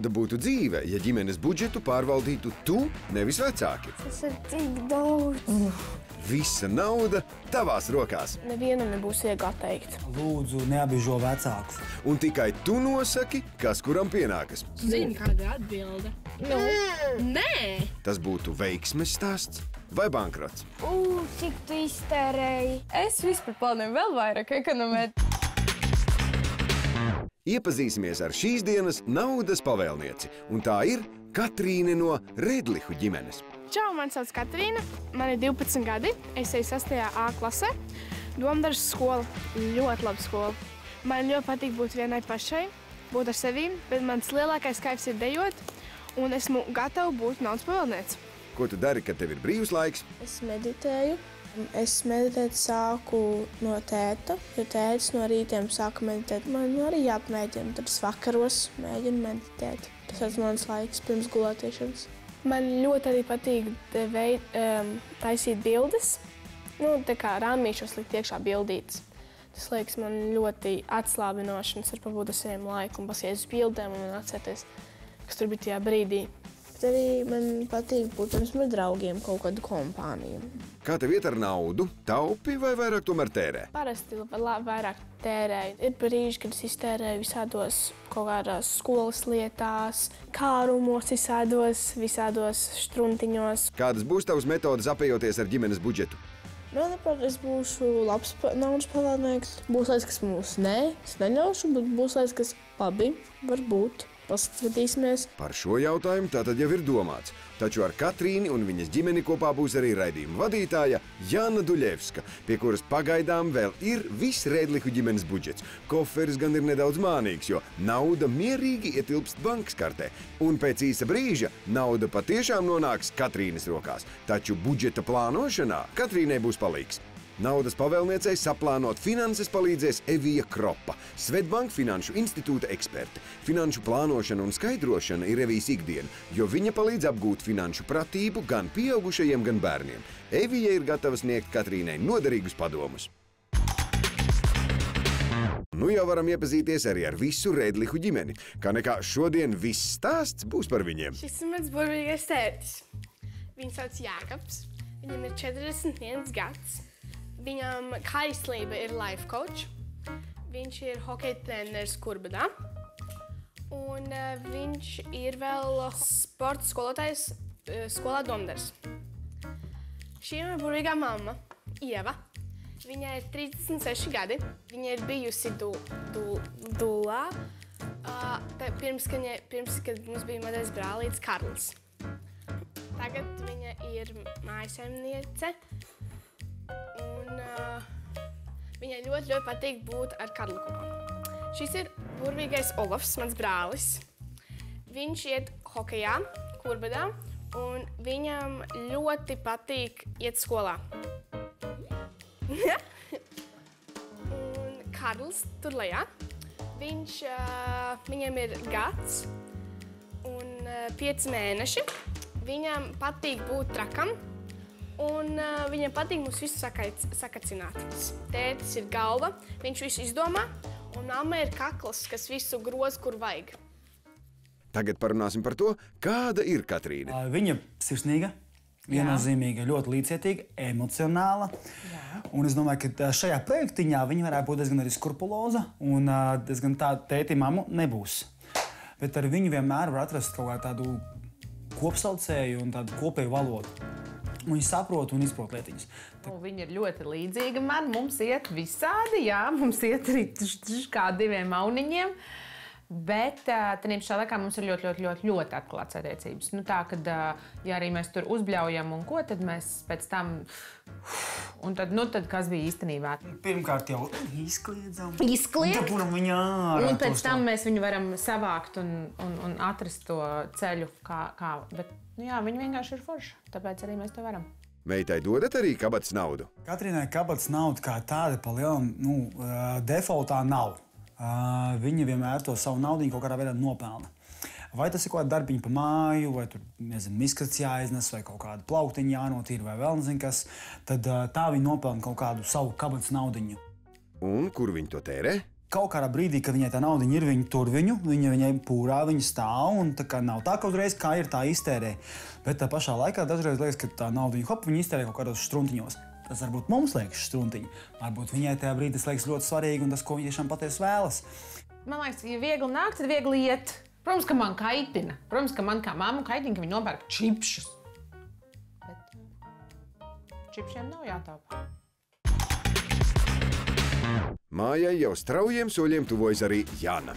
Kāda būtu dzīve, ja ģimenes budžetu pārvaldītu tu, nevis vecāki? Tas ir tik daudz. Visa nauda tavās rokās. Nevienam nebūs viegli atteikt. Lūdzu, neapbiežo vecākus. Un tikai tu nosaki, kas kuram pienākas. Zini, kāda ir atbilde? Nē! Tas būtu veiksmes stāsts vai bankrots. Cik tu iztērēji? Es vispār plānoju vēl vairāk ekonomēt. Iepazīsimies ar šīs dienas naudas pavēlnieci, un tā ir Katrīne no Redlihu ģimenes. Čau, man sauc Katrīna, man ir 12 gadi, es eju 6. A klasē. Domdaržas skola, ļoti laba skola. Man ļoti patīk būt vienai pašai, būt ar sevi, bet mans lielākais kaifs ir dejot, un esmu gatava būt naudas pavēlniece. Ko tu dari, kad tev ir brīvs laiks? Es meditēju. Es meditēt sāku no tēta, jo tētis no rītiem sāka meditēt. Man arī jāpamēģina, tad es vakaros mēģinu meditēt. Tas ir mans laiks pirms gulētiešanas. Man ļoti arī patīk taisīt bildes. Tā kā rāmīšos likt iekšā bildītes. Tas liekas man ļoti atslābinoši, un es varu pabūt ar saviem laiku un pasies uz bildēm un atcerēties, kas tur bija tajā brīdī. Bet arī man patīk būt pirms ar draugiem kaut kādu kompāniju. Kā tev iet ar naudu? Taupi vai vairāk tomēr tērē? Parasti vairāk tērēju. Ir brīži, kad es iztērēju visādos kaut kādās skolas lietās, kārumos, visādos štruntiņos. Kādas būs tavas metodas apējoties ar ģimenes budžetu? Manuprāt, es būšu labs naudas pavēlnieks. Būs lietas, kas mums es neļaušu, bet būs lietas, kas labi, varbūt. Paskatīsimies. Par šo jautājumu tātad jau ir domāts. Taču ar Katrīni un viņas ģimeni kopā būs arī raidījuma vadītāja Jāna Duļevska, pie kuras pagaidām vēl ir viss Redlihu ģimenes budžets. Koferis gan ir nedaudz mānīgs, jo nauda mierīgi ietilpst bankas kartē. Un pēc īsa brīža nauda patiešām nonāks Katrīnes rokās. Taču budžeta plānošanā Katrīnei būs palīgs. Naudas pavēlniecei saplānot finanses palīdzēs Evija Kropa, Svetbank Finanšu institūta eksperte. Finanšu plānošana un skaidrošana ir Evijas ikdiena, jo viņa palīdz apgūt finanšu pratību gan pieaugušajiem, gan bērniem. Evija ir gatava sniegt Katrīnai noderīgus padomus. Nu jau varam iepazīties arī ar visu Redlihu ģimeni. Kā nekā šodien viss stāsts būs par viņiem. Šis ir mans burvīgais tētis. Viņu sauc Jākaps, viņam ir 41 gads. Viņam kaislība ir life coach. Viņš ir hokeja treneris Kurbadā. Un viņš ir vēl sporta skolotājs skolā Domdaržas. Šī ir burvīgā mamma, Ieva. Viņai ir 36 gadi. Viņa ir bijusi dulā, pirms, kad mums bija mazais brālītis Karls. Tagad viņa ir mājasaimniece. Un viņai ļoti patīk būt ar Karlu kopā. Šis ir burvīgais Olafs, mans brālis. Viņš iet hokejā, Kurbadā, un viņam ļoti patīk iet skolā. Un Karls tur lejā. Viņam ir gads un 5 mēneši. Viņam patīk būt trakam. Un viņam patīk mums visu sakacināt. Tētis ir galva, viņš visu izdomā, un mamma ir kakls, kas visu groz, kur vajag. Tagad parunāsim par to, kāda ir Katrīne. Viņa sirsnīga, viennozīmīga, ļoti līdzcietīga, emocionāla. Un es domāju, ka šajā projektiņā viņa varētu būt diezgan arī skrupuloza, un diezgan tāda tēti mammu nebūs. Bet ar viņu vienmēr var atrast kaut kā tādu kopsaucēju un tādu kopēju valodu. Viņi saprot un izprot lietiņas. Viņa ir ļoti līdzīga man. Mums iet visādi, jā. Mums iet arī kā 2 mauniņiem. Bet šā laikā mums ir ļoti atklāts attiecības. Tā, kad ja arī mēs tur uzbļaujam un ko, tad mēs pēc tam... Un tad kas bija īstenībā? Pirmkārt jau izkliedzam. Dabūnam viņu ārā. Un pēc tam mēs viņu varam savākt un atrast to ceļu, kā. Bet, jā, viņi vienkārši ir forši, tāpēc arī mēs to varam. Meitai dodat arī kabatas naudu? Katrīnai kabatas nauda kā tāda pa lielam, defaultā nav. Viņa vienmēr to savu naudu kaut kādā veidā nopelna. Vai tas ir kaut kāda darbiņa pa māju, vai tur, miskats jāiznes, vai kaut kāda plauktiņa jānotīra, vai vēl nezinu kas, tad tā viņa nopelna kaut kādu savu kabatas naudiņu. Un kur viņi to tērē? kaut kādā brīdī, kad viņai tā nauda ir, viņa tur viņai pūrā, viņa stāv, un tā kā nav tā, ka uzreiz kā ir tā iztērē. Bet tā pašā laikā dažreiz liekas, ka tā nauda viņa iztērē kaut kādos struntiņos. Tas varbūt mums liekas struntiņi, varbūt viņai tajā brīdī tas liekas ļoti svarīgi un tas, ko viņa tiešām patiesi vēlas. Man liekas, ja viegli nāk, tad viegli iet. Protams, ka man kaitina. Protams, ka man kā mammu kaitina, ka viņi nopērk čipšus. Bet čipšiem nav jātaupa. Mājai jau straujiem soļiem tuvojas arī Jāna.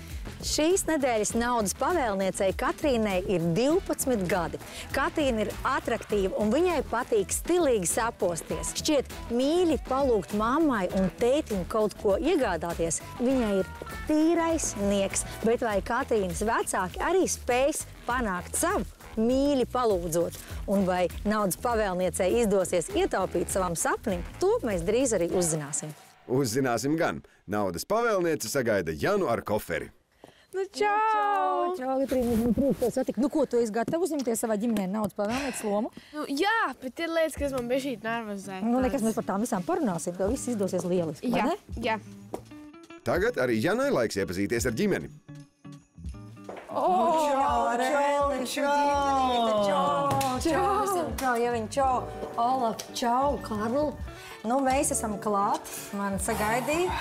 Šīs nedēļas naudas pavēlniecei Katrīnai ir 12 gadi. Katrīna ir atraktīva un viņai patīk stilīgi saposties. Šķiet mīļi palūgt mammai un tētiņu kaut ko iegādāties. Viņai ir tīrais nieks, bet vai Katrīnas vecāki arī spēs panākt savu? Mīļi palūdzot, un vai naudas pavēlniecei izdosies ietaupīt savam sapnim, to mēs drīz arī uzzināsim. Uzzināsim gan. Naudas pavēlniece sagaida Janu ar koferi. Nu, čau! Čau, Katrīna, man prieks tev satikt. Nu, ko tu esi gatava uzņemties savā ģimenē naudas pavēlnieces lomu? Nu, jā, bet ir lietas, kas man bija šī nervozē. Nu, nekas mēs par tām visām parunāsim, tev viss izdosies lieliski, vai ne? Jā. Tagad arī Janai laiks iepazīties ar ģimeni. Čau, Ieviņ, čau, Olaf, čau, Karl. Nu, mēs esam klāt, man sagaidīja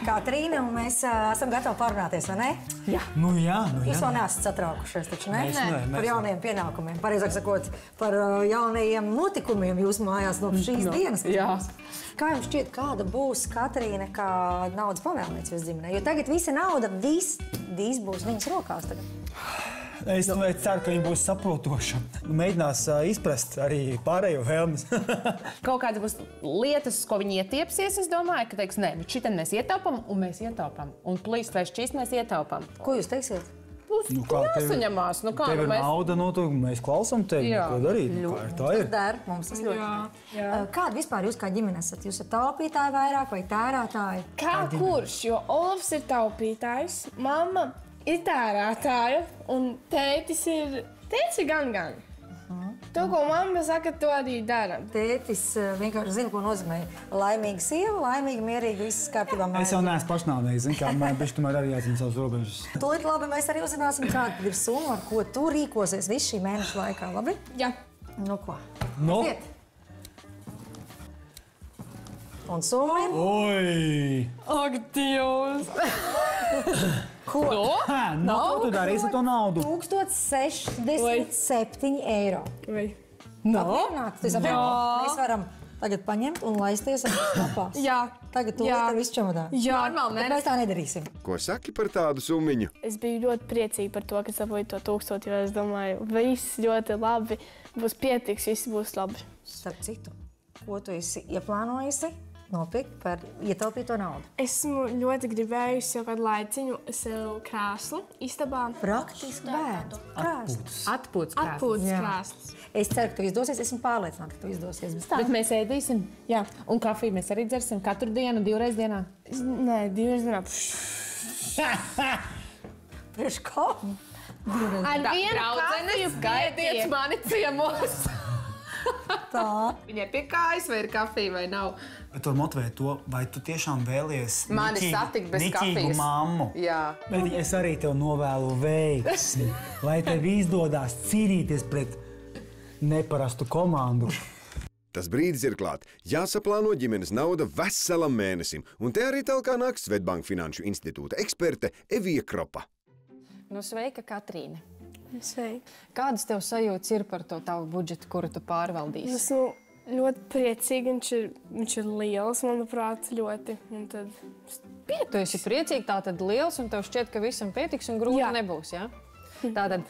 Katrīna, un mēs esam gatavi parunāties, vai ne? Jā. Nu jā. Jūs vēl neesat satraukušies, taču ne? Mēs Par jaunajiem pienākumiem, pareizāk sakot, par jaunajiem notikumiem jūsu mājās no šīs dienas. Jā. Kā jums šķiet, kāda būs Katrīna kā naudas pavēlniece jūsu ģimenē? Jo tagad visa nauda, viss būs viņas rokās tagad. Es ceru, ka viņa būs saprotoša. Mēģinās izprast arī pārējo vēlmes. Kaut kādas būs lietas, ko viņi ietiepsies, es domāju, ka teiks, nē, bet šitien mēs ietaupam, un mēs ietaupam. Un plīst vai šķīst mēs ietaupam. Ko jūs teiksiet? Būs jāsaņemās. Nu, kā, tev ir nauda, mēs klausam tevi, ko darīt. Kā tā ir? Mums tas ļoti. Kāda vispār jūs kā ģimene esat? Jūs esat taupītāji vairāk vai tērētāji? Kā kurš? Jo Olafs ir taupītājs, mamma ir tērētāja, un tētis ir gan. To, ko mamma saka, to arī dara. Tētis vienkārši zina, ko nozīmē laimīga sieva, laimīga, mierīga, viss kārtībā. Es jau neesmu pašnāvīgs, zinu, kā man bišķi tomēr arī jāzina savas robežas. Tūlīt labi, mēs arī uzzināsim, kāda ir summa, ar ko tu rīkosies visu šī mēneša laikā, labi? Jā. Nu ko? Nu? Iet. Un summa ir? Oi! Ak, Dievs! Ko? Nu, ko tu darīsi ar to naudu? 1067 eiro. Vai? Apmierināts? Tu esi apmierināts? Mēs varam tagad paņemt un laisties ar skapās. Jā. Tagad tu liet ar visu čemodā. Jā. Bet mēs tā nedarīsim. Ko saki par tādu summiņu? Es biju ļoti priecīga par to, ka dabūju to 1000, jo es domāju, viss ļoti labi, būs pietiks, viss būs labi. Starp citu, ko tu esi ieplānojusi nopirkt par ietaupīto naudu? Esmu ļoti gribējusi jau kādu laiciņu sev krāslu istabā. Praktiski bērnu krāsls. Atpūtas krāsas. Atpūtas krāsls. Es ceru, ka tev izdosies. Esmu pārliecināta, ka tev izdosies. Bet mēs ēdīsim. Jā. Un kafiju mēs arī dzersim katru dienu, 2 reizes dienā. Nē, 2 reizes dienā. Priekš kā? Ar vienu kafiju Gaidiet mani ciemos! Tā. Viņai pie kājas vai ir kafija vai nav? Bet var motivēt to, vai tu tiešām vēlies Mani satikt bez niķīgu kafijas. mammu. Jā. Bet es arī tev novēlu veiksmi, lai tev izdodās cīnīties pret neparastu komandu. Tas brīdis ir klāt. Jāsaplāno ģimenes nauda veselam mēnesim. Un te arī talkā nāk Svetbank Finanšu institūta eksperte Evija Kropa. Nu, sveika, Katrīne. Sveiki. Kādas tev sajūtas ir par to tavu budžetu, kuru tu pārvaldīsi? Esmu ļoti priecīga, viņš ir liels, manuprāt, ļoti. Un tad Tu esi priecīga, tā tad liels, un tev šķiet, ka visam pietiks un grūti Jā. nebūs, jā? Tātad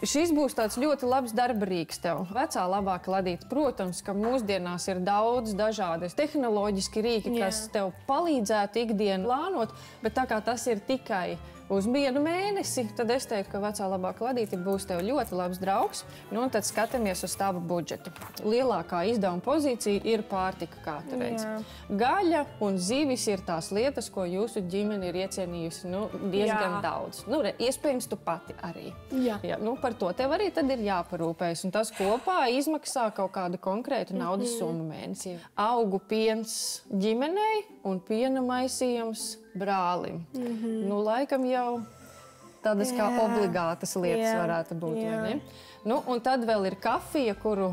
šis būs tāds ļoti labs darba rīks tev. Vecā labāk ladīt, protams, ka mūsdienās ir daudz dažādas tehnoloģiski rīki, kas tev palīdzētu ikdienu plānot, bet tā kā tas ir tikai uz 1 mēnesi, tad es teiktu, ka vecā labāk ladīti būs tev ļoti labs draugs. Nu, un tad skatāmies uz tavu budžetu. Lielākā izdevuma pozīcija ir pārtika, kā tu redzi. Gaļa un zivis ir tās lietas, ko jūsu ģimene ir iecienījusi diezgan daudz. Iespējams, tu pati arī. Jā. Nu, par to tev arī tad ir jāparūpējas. Un tas kopā izmaksā kaut kādu konkrētu naudas summu mēnesī. Augu piens ģimenei un piena maisījums brālim. Nu, laikam jau tādas kā obligātas lietas varētu būt, vai ne? Nu, un tad vēl ir kafija, kuru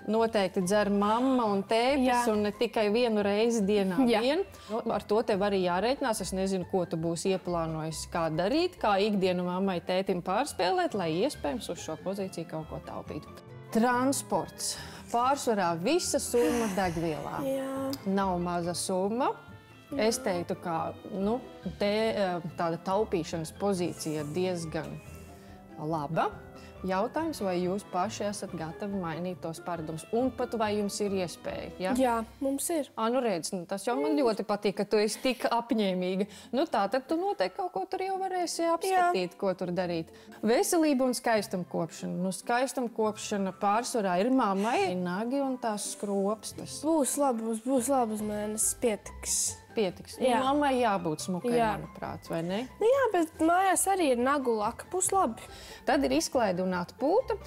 noteikti dzer mamma un tētis, un ne tikai vienu reizi dienā vien. Nu, ar to tev arī jārēķinās. Es nezinu, ko tu būsi ieplānojis, kā darīt, kā ikdienu mammai tētim pārspēlēt, lai iespējams uz šo pozīciju kaut ko taupītu. Transports. Pārsvarā visa summa degvielā. Nav maza summa. Es teiktu, ka tāda taupīšanas pozīcija diezgan laba. Jautājums, vai jūs paši esat gatavi mainīt tos paradumus? Un pat vai jums ir iespēja? Ja? Jā, mums ir. Nu redz, tas jau man ļoti patīk, ka tu esi tik apņēmīga. Nu tā, tad tu noteikti kaut ko tur jau varēsi apskatīt, ko tur darīt. Veselība un skaistumkopšana. Nu, skaistumkopšana pārsvarā ir mammai, nagi un tās skropstas. Būs labi uz mēnesis pietiks. Nu, mammai jābūt smukai, manuprāt, vai ne? Nu, jā, bet mājās arī ir nagu laka, būs labi. Tad ir izklaide un atpūta.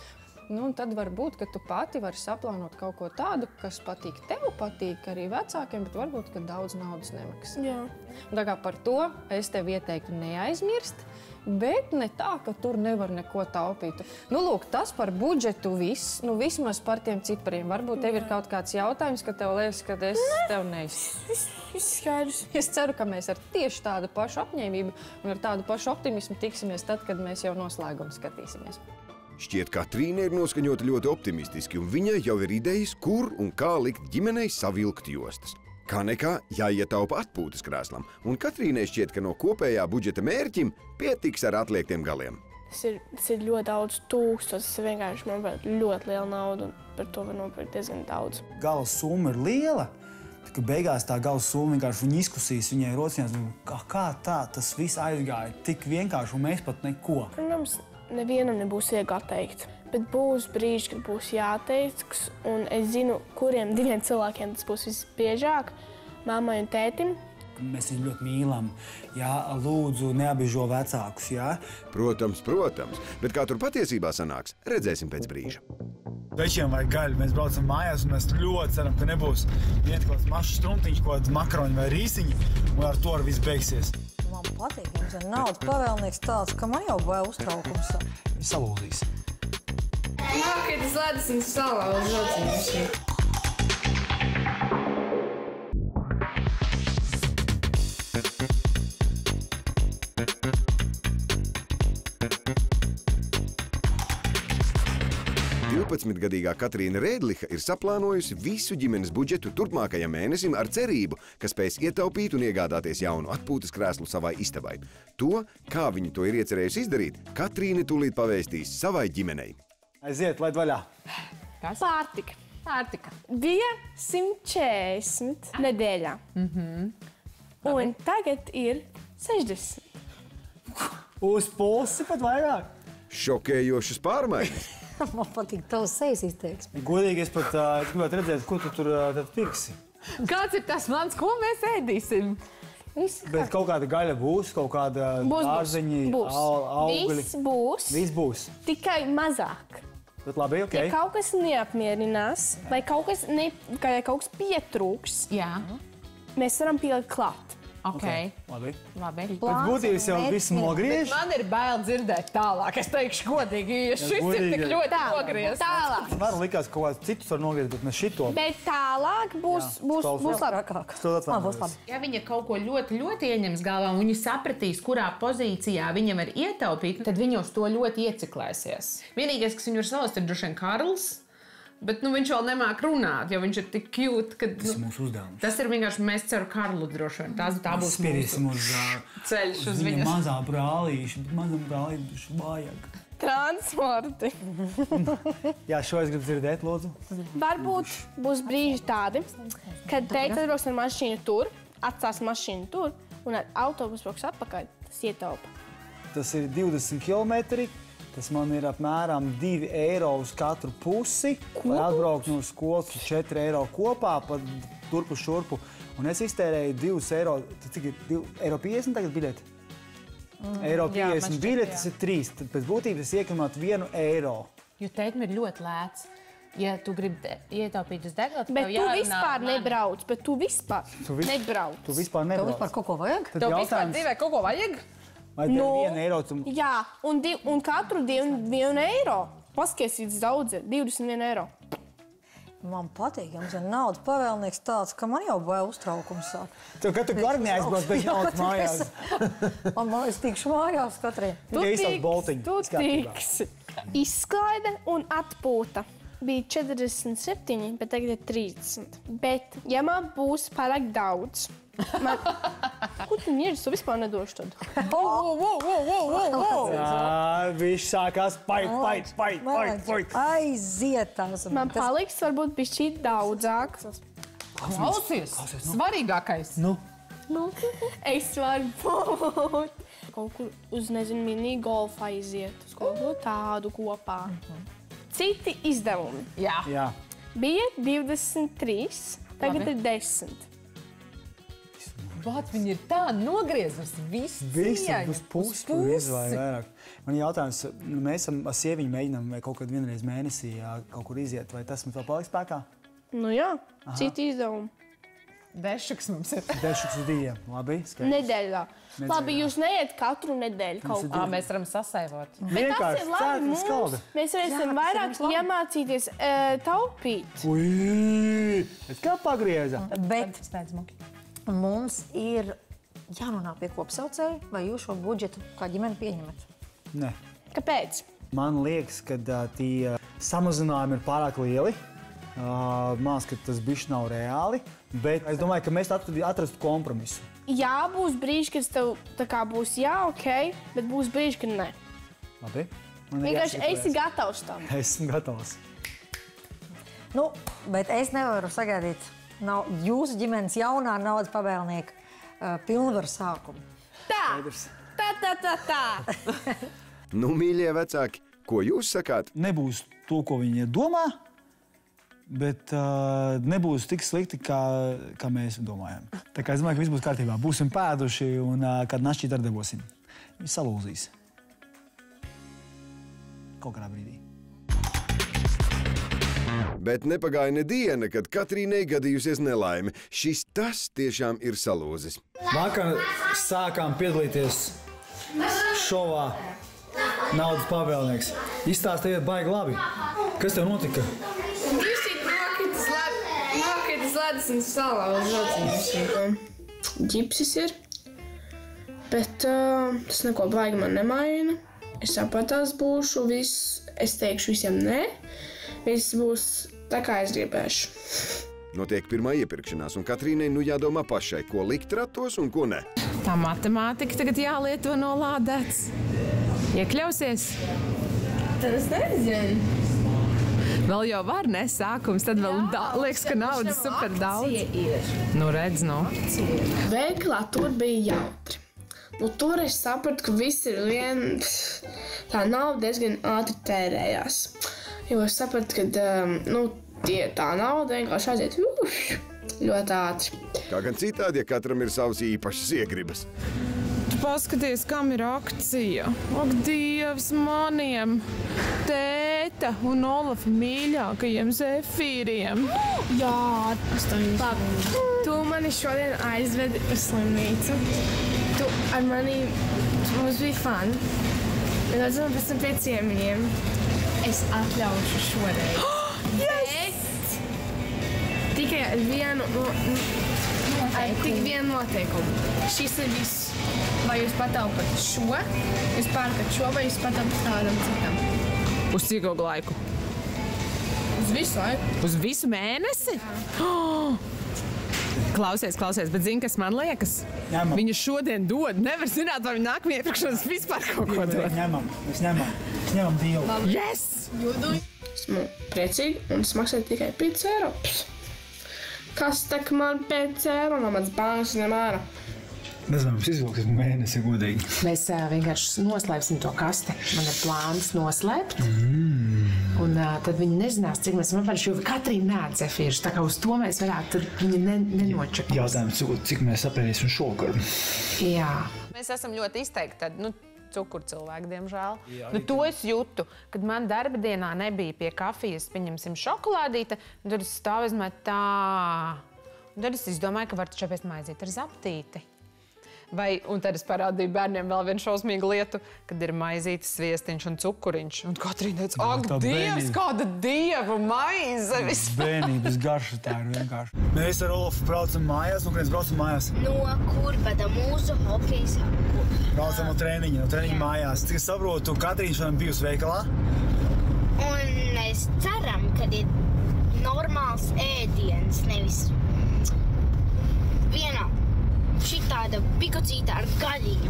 Nu, un tad var būt, ka tu pati vari saplānot kaut ko tādu, kas patīk tev, patīk arī vecākiem, bet varbūt, ka daudz naudas nemaksā. Jā. Un tā kā par to es tev ieteiktu neaizmirst, bet ne tā, ka tur nevar neko taupīt. Nu, lūk, tas par budžetu viss, nu, vismaz par tiem cipariem. Varbūt tev ir kaut kāds jautājums, ka tev liekas, ka es tev neizsaka. Viss skaidrs. Es ceru, ka mēs ar tieši tādu pašu apņēmību un ar tādu pašu optimismu tiksimies tad, kad mēs jau noslēgumu skatīsimies. Šķiet, Katrīne ir noskaņota ļoti optimistiski, un viņai jau ir idejas, kur un kā likt ģimenei savilkt jostas. Kā nekā jāietaupa atpūtas krēslam, un Katrīnei šķiet, ka no kopējā budžeta mērķim pietiks ar atliektiem galiem. Tas ir ļoti daudz tūkstotis, tas vienkārši, manuprāt, ļoti liela nauda, un par to var nopirkt diezgan daudz. Gala summa ir liela, ka beigās tā gala summa vienkārši viņa izkusīs, viņai rocinās, kā tā tas viss aizgāja tik vienkārši, un mēs pat neko. Protams, nevienam nebūs viegli atteikt, bet būs brīži, kad būs jāteiks, un es zinu, kuriem diviem cilvēkiem tas būs visbiežāk, mammai un tētim. Mēs viņu ļoti mīlam. Jā, lūdzu, neapbiežo vecākus, jā? Protams, bet kā tur patiesībā sanāks, redzēsim pēc brīža. Večiem vajag gaļu, mēs braucam mājās, un mēs ļoti ceram, ka nebūs viens kaut kāds mašs strumtiņš, kaut kāds makaroņi vai rīsiņi, un ar to viss beigsies. Man patīk, jums ir naudas pavēlnieks tāds, ka man jau bail uztraukums. Viņš salūzīs. Kad es ledus un salauzu rociņus. 12-gadīgā Katrīna Rēdliha ir saplānojusi visu ģimenes budžetu turpmākajam mēnesim ar cerību, ka spēs ietaupīt un iegādāties jaunu atpūtas krēslu savai istabai. To, kā viņa to ir iecerējusi izdarīt, Katrīne tūlīt pavēstīs savai ģimenei. Aiziet, laid vaļā! Kas? Pārtika. Bija 140 nedēļā. Un tagad ir 60. Uz pusi pat vairāk. Šokējošas pārmaiņas. Man patīk tavs sejas izteiksme. Godīgi, es pat gribētu redzēt, ko tu tur pirksi. Kāds ir tas mans, ko mēs ēdīsim? Bet kaut kāda gaļa būs, kaut kāda dārzeņi, augļi. Viss būs. Tikai mazāk. Bet labi, ok. Ja kaut kas neapmierinās, vai kaut kas pietrūks, mēs varam pielikt klāt. Ok. Labi. Labi. Bet būtības jau viss nogriež. Man ir bail dzirdēt tālāk. Es teikšu godīgi, jo šis ir tik ļoti nogriezts. Tālāk. Man likās, ka kaut kāds citus var nogriezt, bet ne šito. Bet tālāk būs labi. Ja viņa kaut ko ļoti, ļoti ieņems galvā un viņa sapratīs, kurā pozīcijā viņa var ietaupīt, tad viņa uz to ļoti ieciklēsies. Vienīgais, kas viņu var salast, ir droši vien Karls. Bet viņš vēl nemāk runāt, jo viņš ir tik cute, ka... Tas ir mūsu uzdevums. Tas ir vienkārši mēs ceru Karlu droši vien. Tā būs spirīsim uz ceļš uz viņa mazā brālīša, bet mazam brālīša vajag. Transporti. Jā, šo es gribu dzirdēt, lūdzu. Varbūt būs brīži tādi, kad teica atbrauks ar mašīnu tur, atstās mašīnu tur un ar autobusu brauks atpakaļ. Tas ietaupa. Tas ir 20 kilometri. Tas man ir apmēram 2 eiro uz katru pusi. Lai atbraukt no skolas 4 eiro kopā, pa turpu šurpu. Un es iztērēju 2 eiro, cik ir 2,50 eiro tagad biļeti? Eiro 50 biļetes ir 3. Tad pēc būtības es iekrāmētu 1 eiro. Jo tētim ir ļoti lēts. Ja tu gribi ietaupīt uz degla, tad Bet tev tu jārunā vispār mani. nebrauc, bet tu vispār nebrauc. Tu vispār Tev nebrauc. vispār kaut ko vajag? Tad Tev vispār jautājums, dzīvē kaut ko vajag? vai tev 1 eiro tu... Jā, un katru dienu 1 eiro. Paskaties, cik daudz ir, 21 eiro. Man patīk, jums ir naudas pavēlnieks tāds, ka man jau bail uztraukums sāk. Tev katru garni aizbrauc bez naudas mājās. Man es tikšu mājās katrai. Tikai izsauc boltiņu. Tu Viss kārtībā. tiksi. Izklaide un atpūta. Bija 47, bet tagad ir 30. Bet, ja man būs pārāk daudz, ko tu mieris, tu vispār nedošu tad? Viņš sākās pait. Aiziet tās. Man paliks varbūt bišķīt daudzāk. Klausies! Svarīgākais! Nu, Es varu būt kaut kur uz, nezinu, mini golfa aiziet, uz kaut ko tādu kopā. Citi izdevumi. jā. Bija 23, tagad ir 10. Vāt, viņi ir tā nogriezusi visu Visi cieņu. uz pusi vai vairāk. Man jautājums, mēs ar sieviņu mēģinām kaut kad vienreiz mēnesī kaut kur iziet, vai tas mums vēl paliks spēkā? Nu jā, citi izdevumi. Dešuks mums ir. Dešuks uz diviem. Labi, skaidrs. Nedēļā. Labi, jūs neiet katru nedēļu kaut ko. Mēs varam sasaivot. Bet tas ir labi mums. Mēs varēsim vairāk iemācīties taupīt. Ui, kā pagrieza? Bet Sniedz muki. mums ir jānonāk pie kopsaucēja, vai jūs šo budžetu kā ģimeni pieņemat? Nē. Kāpēc? Man liekas, ka tie samazinājumi ir pārāk lieli. Māc, ka tas bišķi nav reāli, bet es domāju, ka mēs atrastu kompromisu. Jā, būs brīži, kad tev tā kā būs jā, ok, bet būs brīži, kad nē. Labi? Man ir Vienkārši jāsagatavojas. esi gatavs tam. Esmu gatavs. Nu, bet es nevaru sagaidīt jūsu ģimenes jaunā naudas pavēlnieka pilnvaru sākumu. Tā, tā. Nu, mīļie vecāki, ko jūs sakāt? Nebūs to, ko viņi domā, bet nebūs tik slikti, kā mēs domājam. Tā kā es domāju, ka viss būs kārtībā. Būsim pēduši un kad našķīt ar debosim. Viņi salūzīs. Kaut kādā brīdī. Bet nepagāja ne diena, kad Katrīnai gadījusies nelaime. Šis tas tiešām ir salūzis. Vakar sākām piedalīties šovā Naudas pavēlnieks. Izstāstījiet baigi labi. Kas tev notika? Nokritis ledus un salauza. Ģipsis ir, bet tas neko baigi man nemaina. Es sapratās būšu, es teikšu visiem nē. Viss būs tā, kā es gribēšu. Notiek pirmā iepirkšanās, un Katrīnai nu jādomā pašai, ko likt ratos un ko ne. Tā matemātika tagad jālieto nolādēts. Iekļausies? Tad es nezinu. Vēl jau var, ne? Sākums, tad vēl liekas, ka naudas super daudz. Nu, redz, nu. Veiklā tur bija jautri. Nu, tur es sapratu, ka viss ir tā nauda diezgan ātri tērējās. Jo es sapratu, ka tā nauda vienkārši aiziet ļoti ātri. Kā gan citādi, ja katram ir savas īpašas iegribas. Tu paskaties, kam ir akcija. Ak, Dievs, maniem tēta un Olafa mīļākajiem zefīriem. Jā, 8. Tu mani šodien aizvedi uz slimnīcu. Tu ar mani, mums bija fun. Mēs atzvam pēc tam pie ciemiņiem. Es atļaušu šoreiz. Bet tikai ar vienu noteikumu. Šis ir viss. Vai jūs pataupat šo, jūs pērkat šo, vai jūs pataupat kādam citam? Uz cik ilgu laiku? Uz visu laiku. Uz visu mēnesi? Oh! Klausies, bet zini, kas man liekas? Ņemam. Viņa šodien dod. Nevar zināt, vai viņa nākamajā iepirkšanās vispār kaut ko dod. Mēs ņemam divu. Yes! Esmu priecīga un es maksāju tikai 5 eiro. Kas tak man 5 eiro no mans bankas nemēra? Nezinu, mums izvilks mēnesi godīgi. Mēs vienkārši noslēpsim to kasti. Man ir plāns noslēpt. Un tad viņi nezinās, cik mēs varam pārši, jo Katrīna nēd zefīrus. Tā kā uz to mēs varētu, tad viņi nenočakos. Jautājums, cik mēs sapērīsim šogad. Jā. Mēs esam ļoti izteikti tad, cukuru cilvēki, diemžēl. To es jūtu, kad man darba dienā nebija pie kafijas, pieņemsim, šokolādīte, un tad es stāvu tā. Un tad es izdomāju, ka var taču apēst maizīti ar zaptīti. Un tad es parādīju bērniem vēl vienu šausmīgu lietu, kad ir maizītes, sviestiņš un cukuriņš. Un Katrīna teica, ak, Dievs, kāda dievu maize! Bērnības garša tā ir vienkārši. Mēs ar Olafu braucam mājās, un kad mēs braucam mājās? No Kurbada mūsu hokeja sāku. Braucam no treniņa mājās. Cik es saprotu, Katrīna šodien bijusi veikalā? Un mēs ceram, ka ir normāls ēdiens, nevis vienā. Šitāda pikocīta ar gaļiņu.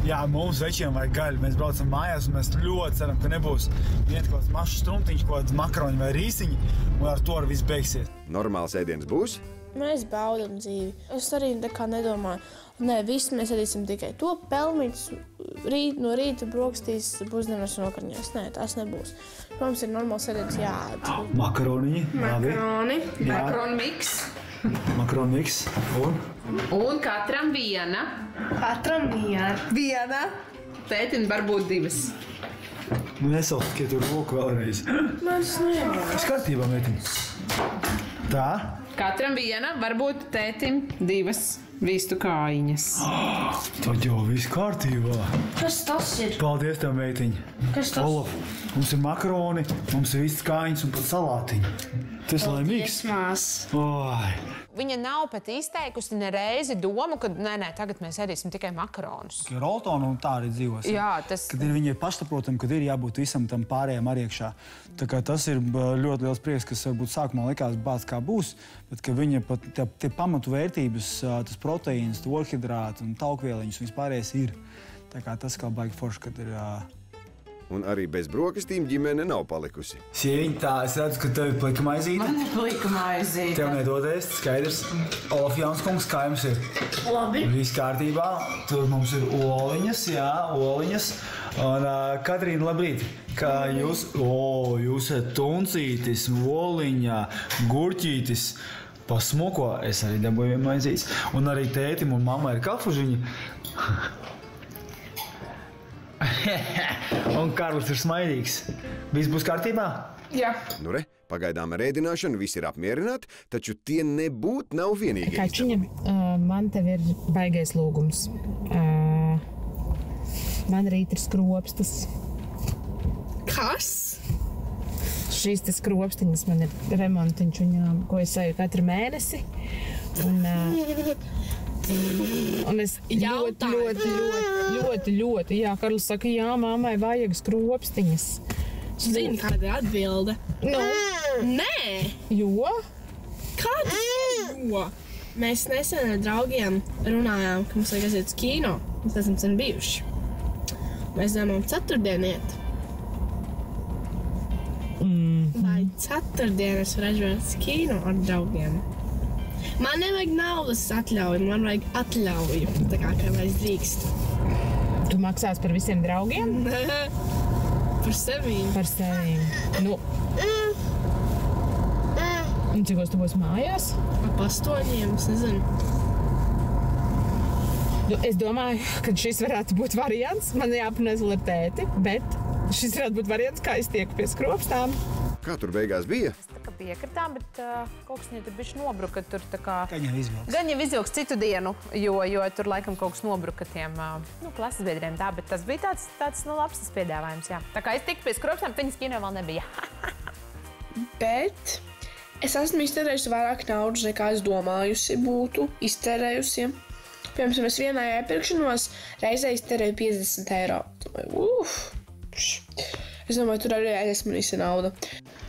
Jā, mums večiem vajag gaļu. Mēs braucam mājās un mēs ļoti ceram, ka nebūs viens kaut kāds mašs strumtiņš, kaut kāds makaroņi vai rīsiņi, un ar to viss beigsies. Normāls ēdiens būs? Mēs baudam dzīvi. Es arī nekā nedomāju. Nē, visi mēs ēdīsim tikai to pelmītus, no rīta brokastīs, pusdienas un vakariņās. Nē, tas nebūs. Protams, ir normāls ēdiens jāēd. Makaroniņi. Makaroni miks. Makaroni miks Un katram viena. Katram viena. Tētim varbūt 2. Nesaltiet tur roku vēlreiz. Mēs nevaram. Viss kārtībā, meitiņ. Tā? Katram viena, varbūt tētim 2 vistu kājiņas. Tad jau viss kārtībā. Kas tas ir? Paldies tev, meitiņ. Kas tas? Olaf, mums ir makaroni, mums ir vistas kājiņas un pat salātiņi. Tas ir laimīgs. Viņa nav pat izteikusi ne reizi domu, ka nē, tagad mēs ēdīsim tikai makaronus. Roltonu un tā arī dzīvos. Jā, Kad ir viņai pašsaprotam, kad ir jābūt visam tam pārējiem arī iekšā. Tā kā tas ir ļoti liels prieks, kas varbūt sākumā likās bāds kā būs, bet ka viņa pat tie pamatu vērtības, tas proteīns, olhidrāti un taukvieliņas un vispārējais ir. Tā kā tas kā baigi forši, kad ir... Un arī bez brokastīm ģimene nav palikusi. Sieviņ, tā, es redzu, ka tev ir plika maizīte. Man ir plika maizīte. Tev nedodies, skaidrs. Olaf Janskungs, kā jums ir? Labi. Viss kārtībā. Tur mums ir oliņas, jā, oliņas. Un Katrīna, labrīt. Kā jūs? Jūs esat tuncītis, oliņā, gurķītis. Pasmuko, es arī dabūju vienu maizītes. Un arī tētim un mammai ir kafužiņi. Un Karls ir smaidīgs. Viss būs kārtībā? Jā. Nu re, pagaidām ar ēdināšanu visi ir apmierināti, taču tie nebūt nav vienīgie izdevumi. Man tev ir baigais lūgums. Man rīt ir skropstas. Kas? Šīs te skropstiņas man ir remontiņš, ko es eju katru mēnesi. Un es ļoti, jā, Karls saka, jā, mammai vajag skropstiņas. Zini, kāda ir atbilde? Nē! Jo? Kāda? Jo? Mēs nesen ar draugiem runājām, ka mums vajag aiziet uz kino. Mēs esam sen bijuši. Mēs domājam ceturtdien iet. Vai ceturtdien es varu aizvēt uz kino ar draugiem? Man nevajag naudas atļauju, man vajag atļauju. Tā kā es drīkstu. Tu maksās par visiem draugiem? Par sevīm. Par sevīm. Nu. Un cikos tu būsi mājās? Ap 8, es nezinu. Nu, es domāju, ka šis varētu būt variants. Man jāpanēs vēl ar tēti, bet šis varētu būt variants, kā es tieku pie skropstām. Kā tur beigās bija? Mēs tā kā piekritām, bet kaut kas tur bišķi nobruka. Tur tā kā... Gan jau izvilks. Gan jau izvilks citu dienu, jo tur laikam kaut kas nobruka tiem klases biedriem tā, bet tas bija tāds labs piedāvājums, jā. Tā kā es tiku pie skropstām, viņas kino vēl nebija. Bet es esmu iztērējusi vairāk naudas, nekā es domājusi būtu iztērējusi. Piemēram, es vienā iepirkšanos reizē iztērēju 50 eiro. Es domāju, tur arī aizmanīsi nauda.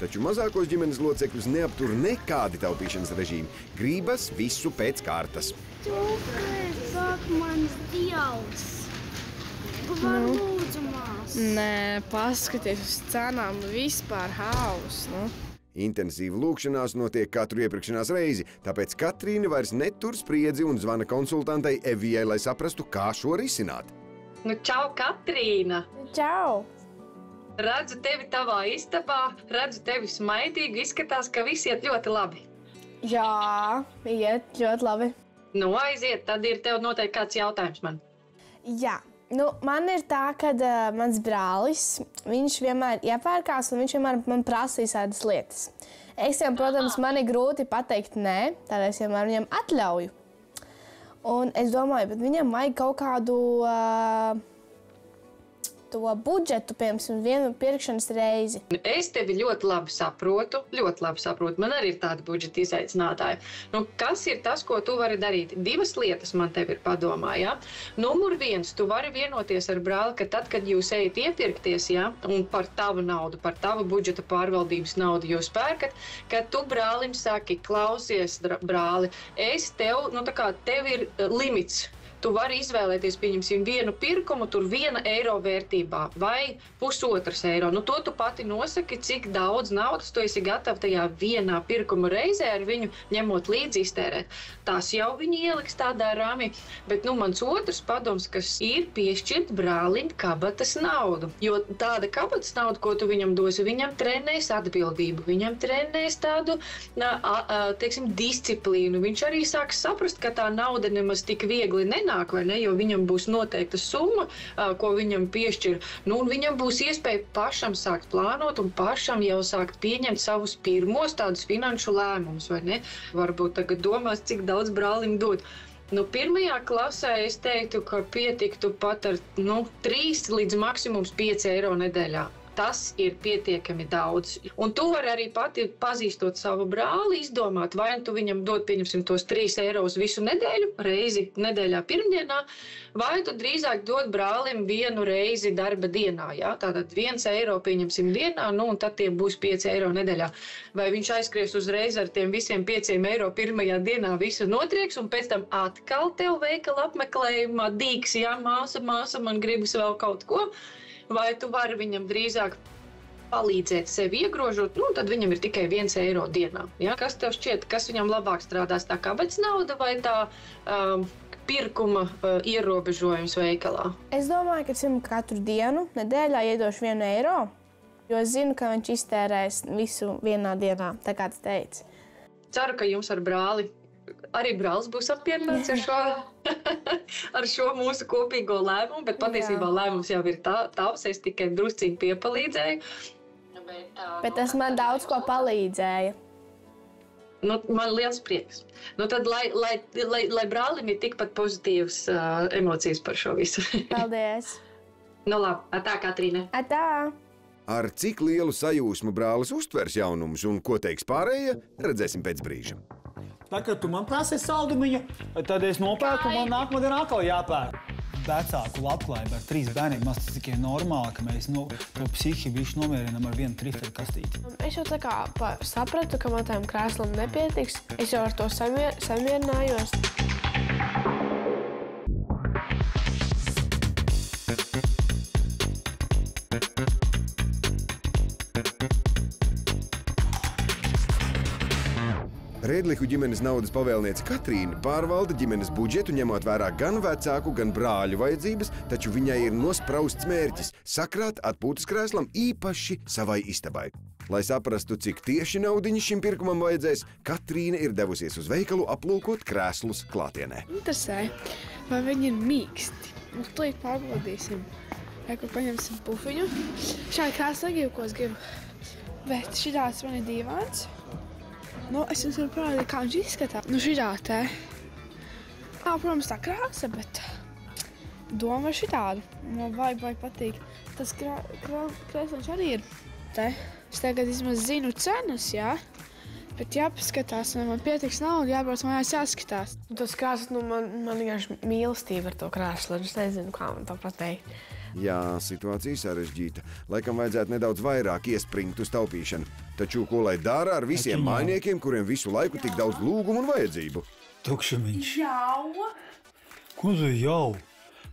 Taču mazākos ģimenes locekļus neaptur nekādi taupīšanas režīmi. Gribas visu pēc kārtas. Tūkais, saka mans dievs. Var lūdzu mās. Nē, paskaties uz cenām, vispār haus, nu. Intensīva lūkšanās notiek katru iepirkšanās reizi, tāpēc Katrīna vairs netur spriedzi un zvana konsultantei Evijai, lai saprastu, kā šo risināt. Nu, čau, Katrīna! Čau! Redzu tevi tavā istabā, redzu tevi smaidīgi, izskatās, ka viss iet ļoti labi. Jā, iet ļoti labi. Nu, aiziet, tad ir tev noteikti kāds jautājums man. Jā, Nu, man ir tā, ka mans brālis, viņš vienmēr iepērkās un viņš vienmēr man prasa visādas lietas. Es jau, protams, man ir grūti pateikt nē, tādēļ es vienmēr viņam atļauju. Un es domāju, bet viņam vajag kaut kādu to budžetu, piemēram, vienu pirkšanas reizi. Es tevi ļoti labi saprotu. Man arī ir tāda budžeta izaicinātāja. Nu, kas ir tas, ko tu vari darīt? 2 lietas man tev ir padomā, ja? Numur 1, tu vari vienoties ar brāli, ka tad, kad jūs ejat iepirkties, ja, un par tavu naudu, par tavu budžeta pārvaldības naudu jūs pērkat, kad tu brālim saki, klausies, brāli, es tev, nu tā kā tev ir limits. Tu vari izvēlēties, pieņemsim, vienu pirkumu, tur 1 eiro vērtībā vai 1,5 eiro. Nu, to tu pati nosaki, cik daudz naudas tu esi gatava tajā vienā pirkuma reizē ar viņu ņemot līdzi iztērēt. Tās jau viņi ieliks tādā rāmī, bet, nu, mans otrs padoms, kas ir piešķirt brālim kabatas naudu. Jo tāda kabatas nauda, ko tu viņam dosi, viņam trenēs atbildību, viņam trenēs tādu, teiksim, disciplīnu. Viņš arī sāks saprast, ka tā nauda nemaz tik viegli nenāk, vai ne, jo viņam būs noteikta summa, ko viņam piešķir. Nu, un viņam būs iespēja pašam sākt plānot un pašam jau sākt pieņemt savus pirmos tādus finanšu lēmumus, vai ne? Varbūt tagad domās, cik daudz brālim dot. Nu, 1. klasē es teiktu, ka pietiktu pat ar 3 līdz maksimums 5 eiro nedēļā. Tas ir pietiekami daudz. Un tu vari arī pati, pazīstot savu brāli, izdomāt, vai tu viņam dod, pieņemsim, tos 3 euros visu nedēļu, reizi nedēļā pirmdienā, vai tu drīzāk dod brālim 1 reizi darba dienā. Ja? Tātad 1 eiro, pieņemsim, dienā, nu, un tad tie būs 5 eiro nedēļā. Vai viņš aizskries uzreiz ar tiem visiem 5 eiro pirmajā dienā visu notrieks, un pēc tam atkal tev veikala apmeklējumā dīks, ja, māsa, man gribas vēl kaut ko. Vai tu vari viņam drīzāk palīdzēt sevi iegrožot, nu, tad viņam ir tikai 1 eiro dienā. Ja? Kas tev šķiet, kas viņam labāk strādās, tā kabatas nauda vai tā pirkuma ierobežojums veikalā? Es domāju, ka es katru dienu nedēļā iedošu 1 eiro, jo es zinu, ka viņš iztērēs visu vienā dienā, tā kā tu teici. Ceru, ka jums ar brāli arī brālis būs apmierināts ar šo mūsu kopīgo lēmumu, bet patiesībā lēmums jau ir tavs, es tikai drusciņi piepalīdzēju. Bet tas man daudz ko palīdzēja. Nu, man liels prieks. Nu, tad, lai brālim ir tikpat pozitīvas emocijas par šo visu. Paldies! Nu labi, atā, Katrīne. Atā! Ar cik lielu sajūsmu brālis uztvers jaunumus un ko teiks pārējie, redzēsim pēc brīža. Tā, kad tu man prasi saldumiņu, tad es nopērku, man nākamdien atkal jāpērk. Vecāku labklājību ar 3 bērniem maz tas tikai normāli, ka mēs to psihi bišķi nomierinam ar 1 triferu kastīti. Es jau tā kā sapratu, ka man tām krēslam nepietiks. Es jau ar to samierinājos. Rēdlihu ģimenes naudas pavēlniece Katrīna pārvalda ģimenes budžetu, ņemot vērā gan vecāku, gan brāļu vajadzības, taču viņai ir nosprausts mērķis – sakrāt atpūtas krēslam īpaši savai istabai. Lai saprastu, cik tieši naudiņas šim pirkumam vajadzēs, Katrīna ir devusies uz veikalu aplūkot krēslus klātienē. Interesē, vai viņi ir mīksti. Mums tūlīt pārbaudīsim. Ko paņemsim pufiņu. Šādi krēsli negribu, ko es gribu. Bet šitāds man ir dīvāns. Nu, es jums varu parādīt, kā viņš izskatās. Nu, šitā te. Protams, tā krāsa, bet doma ir šitāda. Man vajag patīk. Tas krēsliņš arī ir te. Es tagad vismaz zinu cenas, jā. Bet jāpaskatās, un man pietiks naudu, jābrauc mājās jāskatās. Tas krēsls, nu, man vienkārši mīlestība ar to krēslu. Es nezinu, kā man to pateikt. Jā, situācija sarežģīta. Laikam vajadzētu nedaudz vairāk iespringt uz taupīšanu. Taču ko lai dara ar visiem mājniekiem, kuriem visu laiku tik daudz lūgumu un vajadzību? Tukšumiņš. Jau? Ko tu jau?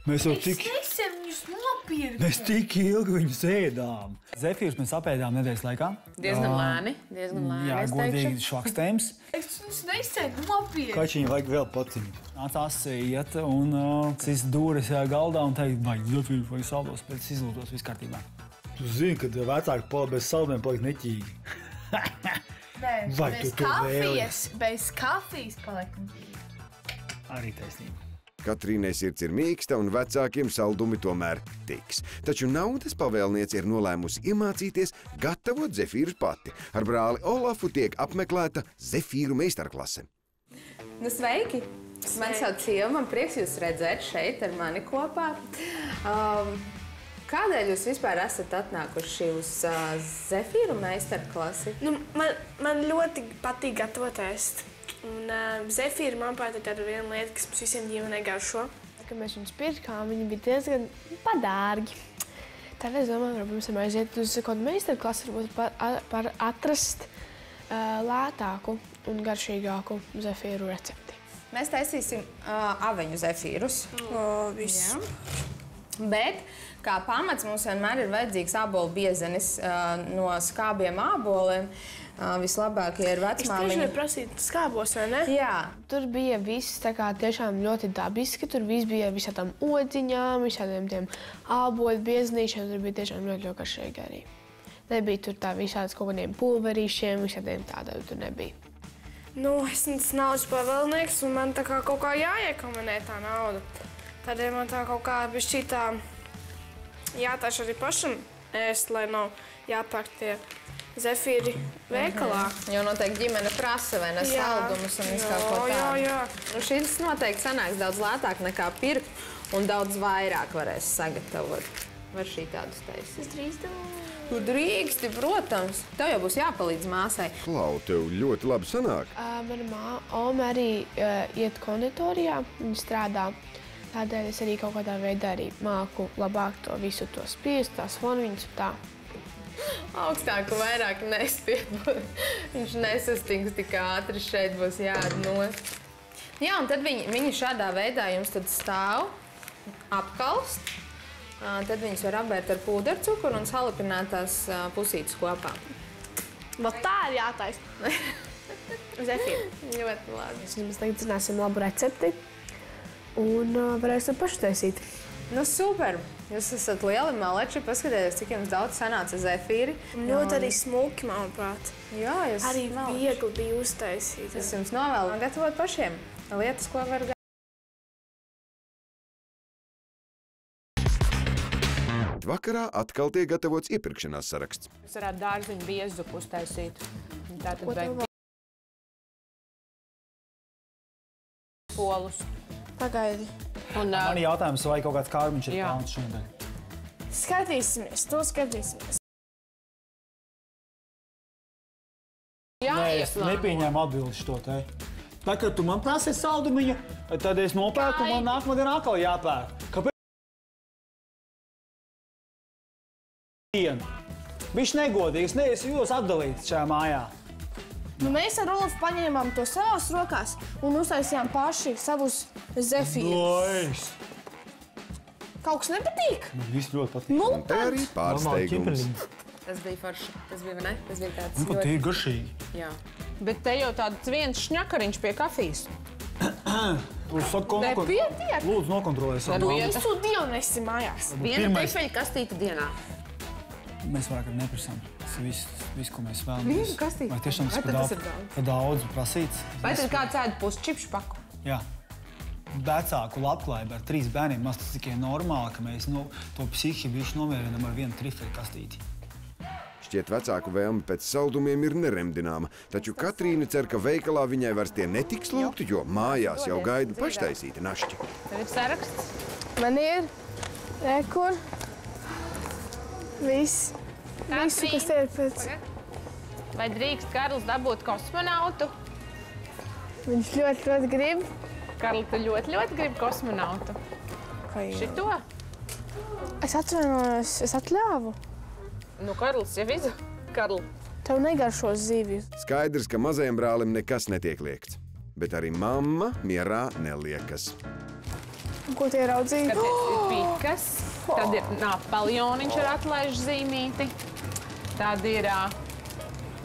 Mēs jau tik... Es nesen viņus nopirku. Mēs tik ilgi viņus ēdām. Zefīrus mēs apēdām nedēļas laikā. Diezgan lēni, jā, godīgi švakstējums. Es viņus nesen nopirku. Kačiņi vajag vēl patiņu. Nācās iet un cist dūres galdā un teikt, vai Zefīrus vai saldos, pēc izlūtos viss kārtībā. Tu zini, kad vecāki palika bez saldumiem, palika neķīgi. Vai tu to vēlies? Bez kafijas palika neķīgi. Arī taisnība. Katrīnai sirds ir mīksta un vecākiem saldumi tomēr tiks. Taču naudas pavēlniece ir nolēmusi iemācīties gatavot zefīrus pati. Ar brāli Olafu tiek apmeklēta zefīru meistarklase. Nu, sveiki! Man sauc Sieva, man prieks jūs redzēt šeit ar mani kopā. Kādēļ jūs vispār esat atnākuši uz zefīru meistarklasi? Nu, man ļoti patīk gatavot ēst. Un zefīri, manuprāt, ir tāda viena lieta, kas mums visiem ģimenē garšo. Kad mēs viņus pirkām, viņi bija diezgan padārgi. Tad es domāju, varbūt mums aiziet uz kādu meistarklasi, varbūt atrast lētāku un garšīgāku zefīru recepti. Mēs taisīsim aveņu zefīrus. Viss. Bet, kā pamats, mums vienmēr ir vajadzīgs ābolu biezenis no skābiem āboliem. Vislabākie ir vecmāmiņa. Es tieši nevaru prasīt skābos, vai ne? Jā. Tur bija viss tā kā tiešām ļoti dabiski. Tur viss bija visādām odziņām, visādiem tiem ābolu bieznīšiem. Tur bija tiešām ļoti garšīgi arī. Nebija tur tā visādas kaut kādiem pulverīšiem, visādiem tādiem tur nebija. Nu, es esmu naudas pavēlnieks, un man tā kā kaut kā jāiekombinē tā nauda. Tādēļ man tā kaut kā bišķī tā jātaisa arī pašam ēst, lai nav jāpērk tie zefīri veikalā. Jo noteikti ģimene prasa, vai ne, saldumus un viskād ko tādu. Jā. Nu, šis noteikti sanāks daudz lētāk nekā pirkt, un daudz vairāk varēs sagatavot. Var šī tādus taisīt? Es drīkstu. Tu drīksti, protams. Tev jau būs jāpalīdz māsai. Klau, tev ļoti labi sanāk. Mana oma arī iet konditorijā, viņa strādā. Tādēļ es arī kaut kādā veidā arī māku labāk to visu to spiest, tās fonviņas un tā. Augstāku vairāk nespied. Viņš nesastings tik ātri, šeit būs jāatnos. Jā, un tad viņi šādā veidā jums tad stāv, apkalst. Tad viņas var apbērt ar pūdercukuru un salipināt pusītes kopā. Vēl tā ir jātaisa. Zefīri. Ļoti labi. Mēs tagad zināsim labu recepti un varēsim paši taisīt. Nu, super! Jūs esat lieli maleči, paskatieties, cik jums daudz sanāca zefīri. Ļoti arī smuki, manuprāt. Jā, jūs arī viegli bija uztaisīt. Es jums novēlu gatavot pašiem lietas, ko var gatavot. Vakarā atkal tiek gatavots iepirkšanās saraksts. Jūs varētu dārziņu biezzupu uztaisīt. Tātad vajag polus. Pagaidi. Man ir jautājums, vai kaut kāds kārmiņš ir plāns šodien? Skatīsimies, to skatīsimies. Nē, es nepieņēmu atbildi šo te. Tā, kad tu man prasi saldumiņu, tad es nopērku un man nākamā dienā atkal jāpērk. Kāpēc? Viņš negodīgs, es jūtos atdalīts šajā mājā. Nu, mēs ar Olafu paņēmām to savās rokās un uztaisījām paši savus zefīrus. Kaut kas nepatīk? Man viss ļoti patīk. Un te arī pārsteigums. Tas bija forši. Tas bija, vai ne? Tas bija tāds ļoti... Tie ir garšīgi. Jā. Bet te jau tāds viens šņakariņš pie kafijas. Nepietiek? Lūdzu, nokontrolē savu. Visu dienu nesi mājās. Viena tefeļa kastīte dienā. Mēs vairāk neprasām. Tas viss, ko mēs vēlamies. Vienu kastīti? Vai tiešām tas ir daudz prasīts? Vai tad kāds ēd pusčipšu paku? Jā. Vecāku labklājību ar 3 bērniem. Tas tikai normāli, ka mēs to psihi bišķi nomierinām ar vienu trifeļu kastīti. Šķiet, vecāku vēlme pēc saldumiem ir neremdināma, taču Katrīna cer, ka veikalā viņai vairs tie netiks lūgti, jo mājās jau gaida paštaisīti našķi. Tev ir saraksts? Man ir rekur. Visu, kas ir pēc. Vai drīkst Karls dabūt kosmonautu? Viņš ļoti grib. Karli, tu ļoti grib kosmonautu? Šito? Es atvainojos, es atļāvu. Nu, Karls jau visu. Karl. Tev negaršo zivju. Skaidrs, ka mazajam brālim nekas netiek liekts. Bet arī mamma mierā neliekas. Ko tie raudzīja? Skaties, ir pikas. Tad ir Napoleoniņš ar atlaižu zīmīti. Tad ir...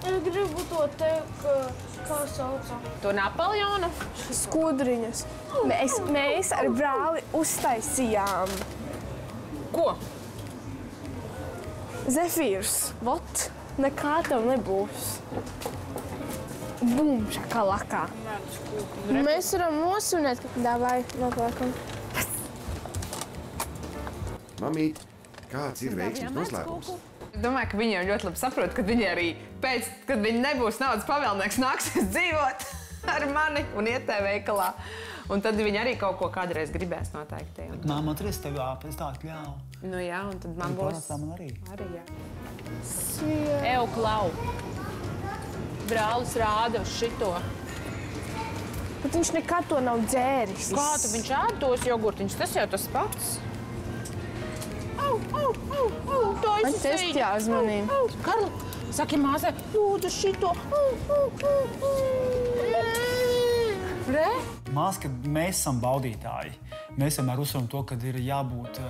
Es gribu to te, kā saucam. To Napoleonu? Skudriņas. Mēs ar brāli uztaisījām. Ko? Zefīrs. Vot, nekā tev nebūs. Bum, šakalakā. Mēs varam nosvinēt, ka davai nopērkam. Mamīt, kāds ir veiksmes noslēpums? Es domāju, ka viņi jau ļoti labi saprot, ka viņi arī pēc, kad viņi nebūs naudas pavēlnieks, nāksies dzīvot ar mani un iet tajā veikalā. Un tad viņi arī kaut ko kādreiz gribēs noteikti. Māma, tur es tevi pēc tā kļāvu. Nu jā, un tad man būs... Man arī. Arī, jā. Eju, Klau. Brālis rāda uz šito. Bet viņš nekad to nav dzēris. Kā tu viņš ēd tos jogurtiņus? Tas jau tas pats. To Man testi jāuzmanīja. Karla, saki māsai, lūdzu šito. Re? Mās, ka mēs esam baudītāji. Mēs vienmēr uzsveram to, ka ir jābūt,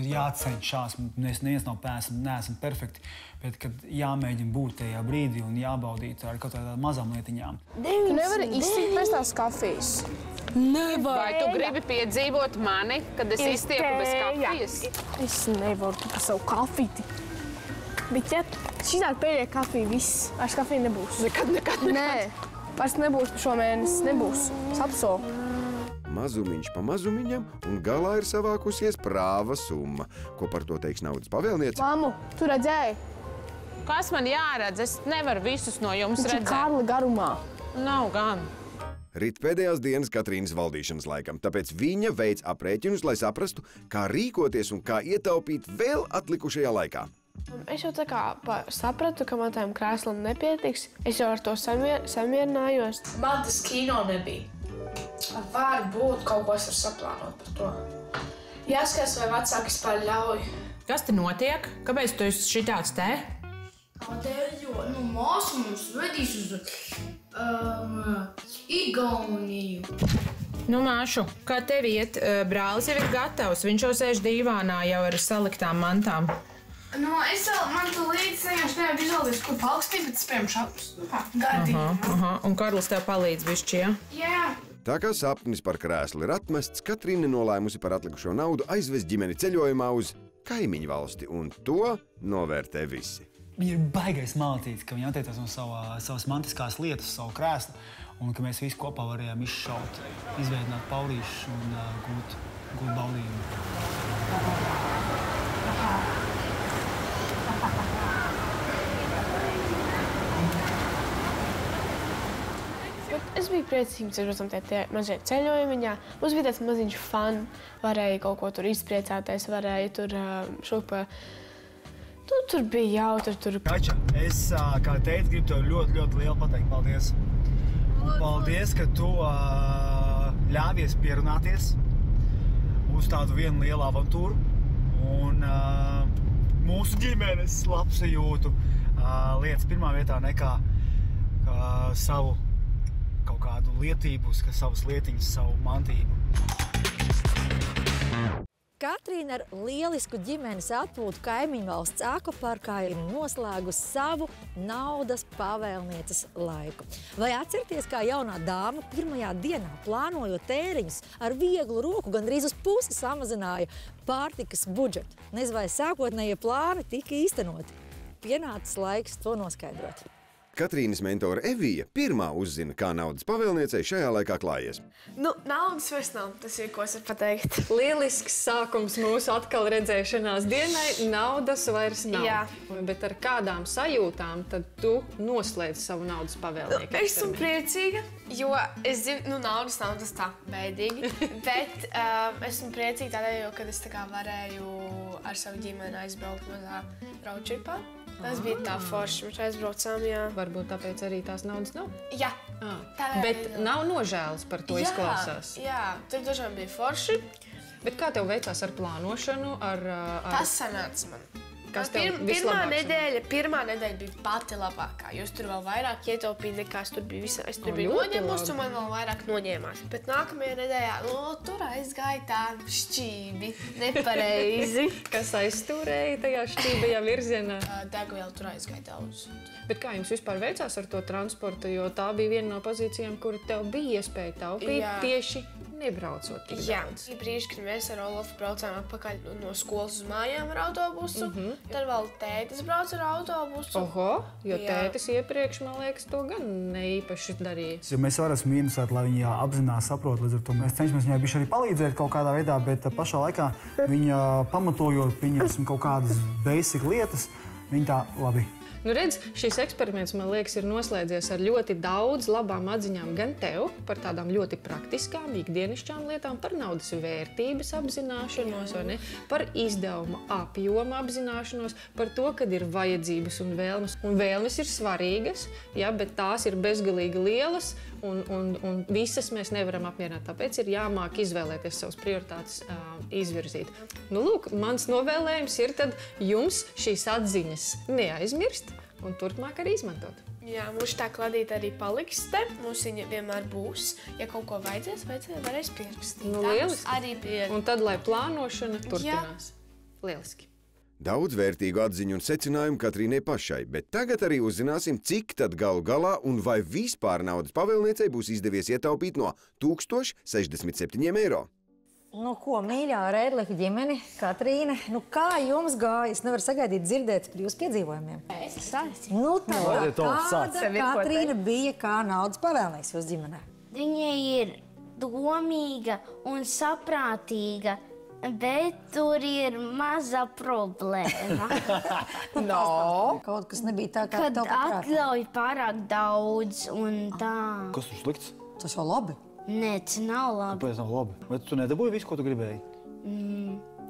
jācenšas. Mēs neviens nav neesam perfekti, bet kad jāmēģina būt tajā brīdī un jābaudīt ar kaut kādām mazām lietiņām. Tu nevari iztikt pēc tās kafijas. Vai tu gribi piedzīvot mani, kad es iztieku bez kafijas? Es nevaru tikai savu kafīti. Bet ja šitā pēdējā kafija viss, vairs kafija nebūs. Nekad. Nē, vairs nebūs šomēnes, nebūs. Sapsolu. Mazumiņš pa mazumiņam, un galā ir savākusies prāva summa. Ko par to teiks naudas pavēlniece? Mamu, tu redzēji? Kas man jāredz? Es nevaru visus no jums Viņš ir redzēt. Karla garumā. Nav gan. Rit pēdējās dienas Katrīnas valdīšanas laikam, tāpēc viņa veic aprēķinus, lai saprastu, kā rīkoties un kā ietaupīt vēl atlikušajā laikā. Es jau tā kā sapratu, ka man tām krēslam nepietiks. Es jau ar to samierinājos. Man tas kino nebija. Varbūt kaut ko es varu saplānot par to. Jāskatās, vai vecāki spēļ ļauj. Kas te notiek? Kāpēc tu esi šitāds te? Tādēļ, jo māsa mums vedīs uz Igauniju. Nu, māšu, kā tev iet? Brālis jau ir gatavs. Viņš jau sēž dīvānā jau ar saliktām mantām. Man tu līdz saņemšu nevar izoldies, kur paukstīt, bet spējam šapus. Gardīgi. Un Karls tev palīdz bišķi, ja? Jā. Tā kā sapnis par krēslu ir atmests, Katrīna nolēmusi par atlikušo naudu aizvest ģimeni ceļojumā uz kaimiņu valsti, un to novērtē visi. Viņa ir baigais maltīts, ka viņa atteicās no savas mantiskās lietas, savu krēslu, un ka mēs visi kopā varējām izšaut, izveidināt paurīšus un gūt baudījumu. Es biju priecīgs, tie mazie ceļojumiņā. Mums bija tāds maziņš fun, varēja kaut ko tur izpriecāties, varēja tur šupa. Tur bija jautri, tur... Kača, es kā teicu, gribu tev ļoti lielu pateikt paldies. Paldies, ka tu ļāvies pierunāties uz tādu vienu lielu avantūru. Un mūsu ģimenes labsajūtu lietas pirmā vietā nekā savu kaut kādu lietību, savas lietiņas, savu mantību. Katrīna ar lielisku ģimenes atpūtu kaimiņu valsts akvaparkā ir noslēgusi savu naudas pavēlnieces laiku. Vai atcerieties, kā jaunā dāma pirmajā dienā, plānojot tēriņus, ar vieglu roku gandrīz uz pusi samazināja pārtikas budžetu? Nezinu, vai sākotnējie plāni tika īstenoti. Pienācis laiks to noskaidrot. Katrīnas mentore Evija pirmā uzzina, kā naudas pavēlniecei šajā laikā klājies. Naudas vairs nav, tas ir, ko es varu pateikt. Lielisks sākums mūsu atkal redzēšanās dienai. Naudas vairs nav. Jā. Bet ar kādām sajūtām tad tu noslēdz savu naudas pavēlnieku? Esmu priecīga, jo es zinu, naudas nav tas tā bēdīgi, bet esmu priecīga tādēļ, jo, kad es tā kā varēju ar savu ģimeni aizbraukt mazā roadtripā. Tas bija tā forši, mēs aizbraucām, jā. Varbūt tāpēc arī tās naudas nav? Jā. Bet nav nožēlas par to izklausās? Jā, tur dažām bija forši. Bet kā tev veicās ar plānošanu? Tas sanāca man. Kas tev vislabāk? Pirmā nedēļa bija pati labākā, jo es tur vēl vairāk ietaupīju nekā es tur biju noņēmusi un man vēl vairāk noņēmās. Bet nākamajā nedēļā, tur aizgāja tā šķībi, nepareizi. Kas aizstūrēja tajā šķībajā virzienā? Degviela tur aizgāja daudz. Bet kā jums vispār veicās ar to transportu, jo tā bija viena no pozīcijām, kura tev bija iespēja taupīt tieši nebraucot tik daudz. Jā, brīži, kad mēs ar Olafu braucām atpakaļ no skolas uz mājām ar autobusu, tad vēl tētis brauc ar autobusu. Oho, jo tētis iepriekš, man liekas, to gan neīpaši darīja. Jo mēs varam minusēt, lai viņi apzinās, saprot, līdz ar to mēs cenšamies viņai bišķi arī palīdzēt kaut kādā veidā, bet pašā laikā viņa pamatojot, pieņemsim kaut kādas basic lietas, viņa tā labi. Nu, redz, šis eksperiments, man liekas, ir noslēdzies ar ļoti daudz labām atziņām gan tev par tādām ļoti praktiskām, ikdienišķām lietām, par naudas vērtības apzināšanos, vai ne? Par izdevuma apjoma apzināšanos, par to, kad ir vajadzības un vēlmes. Un vēlmes ir svarīgas, ja, bet tās ir bezgalīgi lielas un visas mēs nevaram apmierināt. Tāpēc ir jāmāk izvēlēties savas prioritātes izvirzīt. Nu, lūk, mans novēlējums ir tad jums šīs atziņas neaizmirst un turpmāk arī izmantot. Jā, mums tā kladīte arī paliks te. Mums viņa vienmēr būs. Ja kaut ko vajadzēs, varēs pierakstīt. Nu, lieliski. Arī un tad, lai plānošana turpinās. Lieliski. Daudz vērtīgu atziņu un secinājumu Katrīnai pašai, bet tagad arī uzzināsim, cik tad galu galā un vai vispār naudas pavēlniecei būs izdevies ietaupīt no 1067 eiro. Nu, ko, mīļā Rēdliha ģimene, Katrīne, nu kā jums gājas? Nevar sagaidīt dzirdēt par jūsu piedzīvojumiem. Es sācu. Nu, kāda Katrīna bija kā naudas pavēlnieks jūsu ģimenē? Viņa ir domīga un saprātīga, bet tur ir maza problēma. Kaut kas nebija tā, kā tev paprātā. Kad atļauj pārāk daudz un tā. Kas tur slikts? Tas jau labi. Nē, tas nav labi. Kāpēc nav labi? Vai tu nedabūji visu, ko tu gribēji?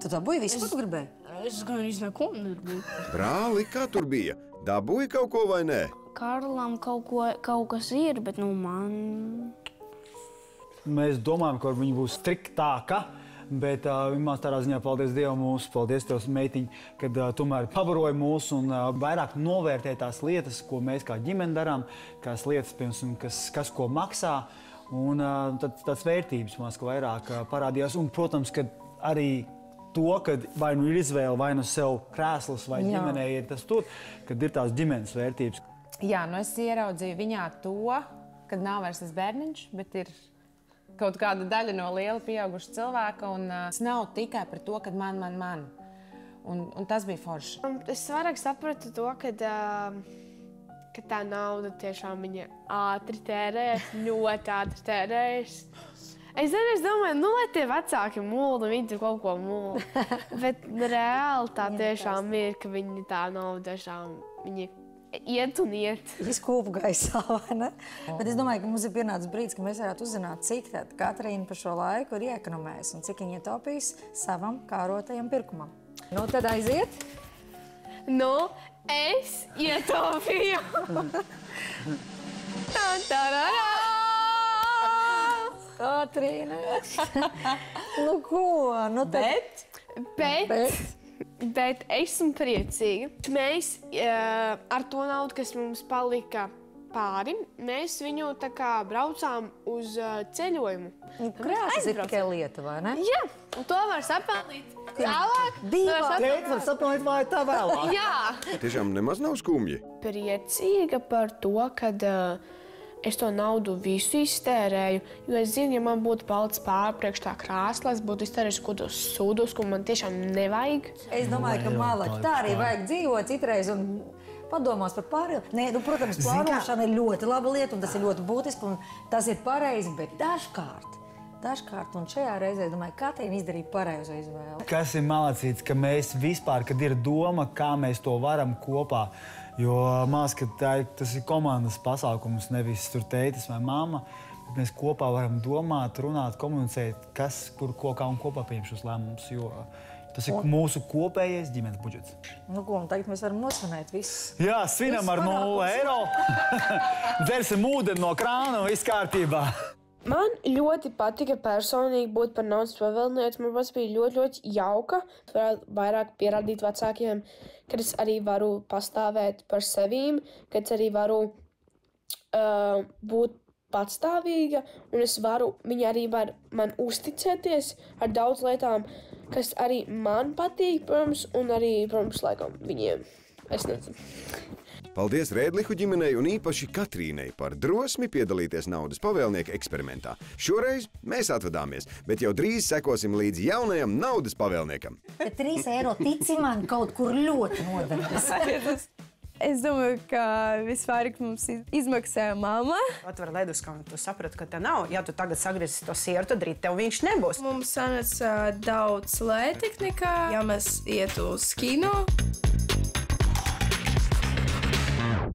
Tu dabūji visu, ko tu gribēji? Es gan neko nedabūju. Brāli, kā tur bija? Dabūji kaut ko vai nē? Karlam kaut kas ir, bet nu man... Mēs domājam, ka viņa būs striktāka, bet vienmēr tādā ziņā paldies Dievam mūsu, paldies tev, meitiņ, kad tomēr pabaroja mūsu un vairāk novērtē tās lietas, ko mēs kā ģimene darām, kās lietas, piemēram, kas ko maksā. Un tāds vērtības mums vairāk parādījās. Un, protams, ka arī to, kad vai nu ir izvēle, vai nu sev krēsls, vai ģimenē ir tas tur, kad ir tās ģimenes vērtības. Jā, nu es ieraudzīju viņā to, kad nav vairs tas bērniņš, bet ir kaut kāda daļa no liela pieauguša cilvēka. Un tas nav tikai par to, kad man. Un tas bija forši. Es vairāk sapratu to, ka tā nauda tiešām viņa ātri tērējas, ļoti ātri tērējas. Es domāju, nu, lai tie vecāki mulda, viņi tur kaut ko mulda. Bet reāli tā tiešām ir, ka viņi tā nauda tiešām, viņi iet un iet. Izkūpa gaisā, vai ne? Bet es domāju, ka mums ir pienācis brīdis, ka mēs varētu uzzināt, cik Katrīna par šo laiku ir iekonomējusi un cik viņa ietaupīs savam kārotajam pirkumam. Nu, tad aiziet. Nu, es ietaupīju. Katrīna. Nu, ko? Nu, Bet esmu priecīga. Mēs ar to naudu, kas mums palika pāri, mēs viņu tā kā braucām uz ceļojumu. Krēsls ir tikai lieta, vai ne? Jā, un to var sapelnīt vēlāk. Tēt var sapelnīt vai tā vēlāk. Jā. Tiešām nemaz nav skumji. Priecīga par to, kad es to naudu visu iztērēju, jo es zinu, ja man būtu palicis pārpriekš tā krāsla, es būtu iztērējis kaut kādus sūdus, ko man tiešām nevajag. Es domāju, ka malaki tā arī vajag dzīvot citreiz un padomās par pārējo. Nē, nu, protams, plānošana ir ļoti laba lieta un tas ir ļoti būtiski un tas ir pareizi, bet dažkārt un šajā reizē, domāju, Katrīna izdarīja pareizo izvēli. Kas ir malacīts, ka mēs vispār, kad ir doma, kā mēs to varam kopā, jo mās, ka tas ir komandas pasākums, nevis tur tētis vai mamma, bet mēs kopā varam domāt, runāt, komunicēt, kas, kur, ko, kā un kopā pieņem šos lēmumus, jo tas ir mūsu kopējais ģimenes budžets. Nu, ko, un tagad mēs varam nosvinēt visus. Jā, svinam ar 0 eiro. Dzersim ūdeni no krāna un viss kārtībā. Man ļoti patika personīgi būt par naudas pavēlnieci. Man pats bija ļoti jauka. Varētu vairāk pierādīt vecākiem, kad es arī varu pastāvēt par sevīm, kad es arī varu būt patstāvīga, un viņi arī var man uzticēties ar daudz lietām, kas arī man patīk, protams, un arī, protams, laikam viņiem. Es nezinu. Paldies Rēdlihu ģimenei un īpaši Katrīnei par drosmi piedalīties naudas pavēlnieka eksperimentā. Šoreiz mēs atvadāmies, bet jau drīz sekosim līdz jaunajam naudas pavēlniekam. 3 eiro tici man kaut kur ļoti noderēs. Es domāju, ka visvairāk mums izmaksāja mamma. Atver leduskavu, tu saprati, ka te nav. Ja tu tagad sagriezīs to sieru, tad rīt tev viņš nebūs. Mums sanāca daudz lētāk nekā, ja mēs ietu uz kino.